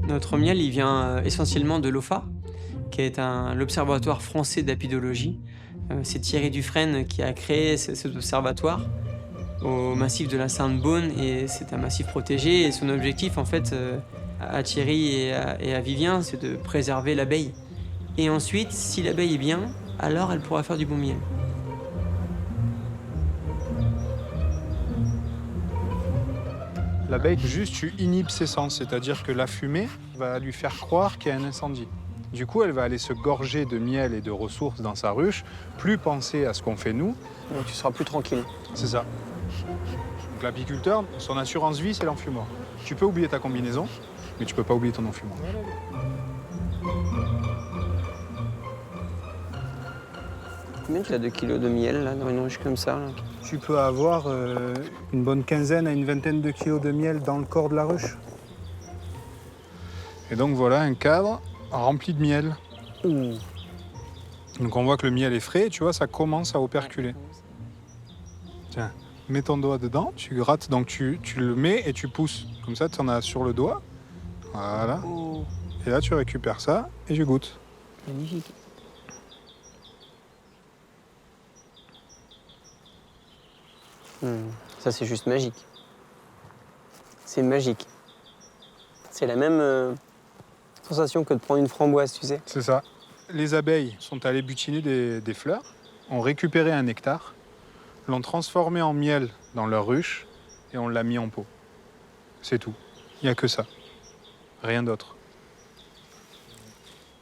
Notre miel, il vient essentiellement de l'OFA, qui est l'Observatoire français d'apidologie. C'est Thierry Dufresne qui a créé cet observatoire au massif de la Sainte-Beaune et c'est un massif protégé. Et son objectif, en fait, à Thierry et à Vivien, c'est de préserver l'abeille. Et ensuite, si l'abeille est bien, alors elle pourra faire du bon miel. L'abeille, juste, tu inhibes ses sens, c'est-à-dire que la fumée va lui faire croire qu'il y a un incendie. Du coup, elle va aller se gorger de miel et de ressources dans sa ruche, plus penser à ce qu'on fait nous. Donc tu seras plus tranquille. C'est ça. Donc l'apiculteur, son assurance vie, c'est l'enfumoir. Tu peux oublier ta combinaison, mais tu peux pas oublier ton enfumoir. Combien tu as de kilos de miel là, dans une ruche comme ça là? Tu peux avoir une bonne quinzaine à une vingtaine de kilos de miel dans le corps de la ruche. Et donc voilà un cadre rempli de miel. Ouh. Donc on voit que le miel est frais, tu vois, ça commence à operculer. Tiens, mets ton doigt dedans, tu grattes, donc tu le mets et tu pousses. Comme ça, tu en as sur le doigt. Voilà. Oh. Et là, tu récupères ça et tu goûtes. Magnifique. Ça, c'est juste magique. C'est magique. C'est la même sensation que de prendre une framboise, tu sais. C'est ça. Les abeilles sont allées butiner des fleurs, ont récupéré un nectar, l'ont transformé en miel dans leur ruche et on l'a mis en pot. C'est tout. Il n'y a que ça. Rien d'autre.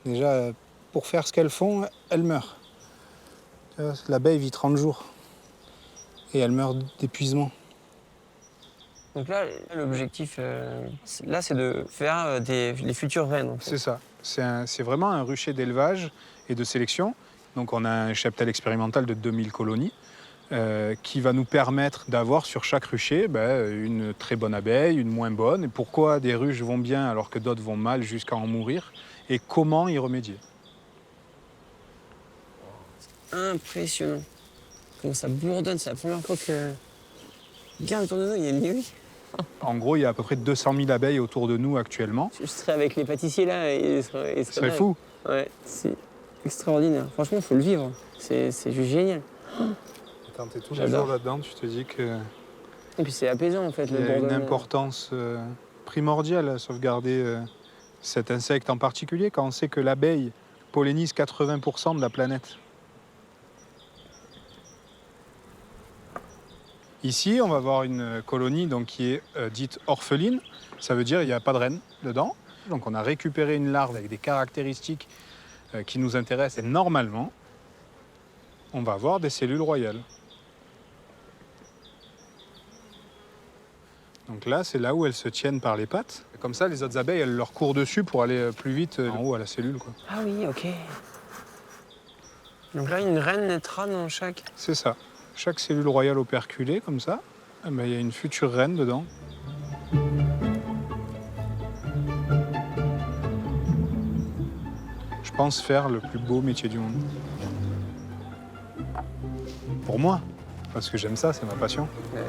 Déjà, pour faire ce qu'elles font, elles meurent. L'abeille vit 30 jours et elle meurt d'épuisement. Donc là, l'objectif, là, c'est de faire les futures reines. En fait. C'est ça. C'est vraiment un rucher d'élevage et de sélection. Donc on a un cheptel expérimental de 2000 colonies qui va nous permettre d'avoir sur chaque rucher une très bonne abeille, une moins bonne. Et pourquoi des ruches vont bien alors que d'autres vont mal jusqu'à en mourir et comment y remédier. Impressionnant. Comment ça bourdonne, c'est la première fois que... Regarde autour de nous, il y a une nuit. En gros, il y a à peu près 200 000 abeilles autour de nous actuellement. Je serais avec les pâtissiers là et Ce serait fou. Ouais, c'est extraordinaire. Franchement, il faut le vivre. C'est juste génial. Quand tu es tous les jours là-dedans, tu te dis que... Et puis c'est apaisant en fait. Il y a une importance primordiale à sauvegarder cet insecte en particulier quand on sait que l'abeille pollinise 80% de la planète. Ici, on va voir une colonie donc, qui est dite orpheline. Ça veut dire qu'il n'y a pas de reine dedans. Donc on a récupéré une larve avec des caractéristiques qui nous intéressent. Et normalement, on va avoir des cellules royales. Donc là, c'est là où elles se tiennent par les pattes. Et comme ça, les autres abeilles, elles leur courent dessus pour aller plus vite en haut à la cellule, quoi. Ah oui, ok. Donc là, une reine naîtra dans chaque... C'est ça. Chaque cellule royale operculée, comme ça, il y a une future reine dedans. Je pense faire le plus beau métier du monde. Pour moi, parce que j'aime ça, c'est ma passion. Ouais.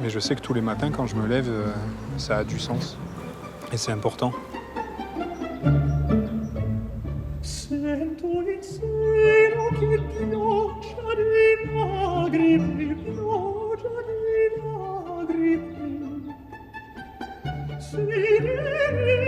Mais je sais que tous les matins, quand je me lève, ça a du sens. Et c'est important. Sento in cielo che pioggia di lagrime, pioggia di lagrime. Sirene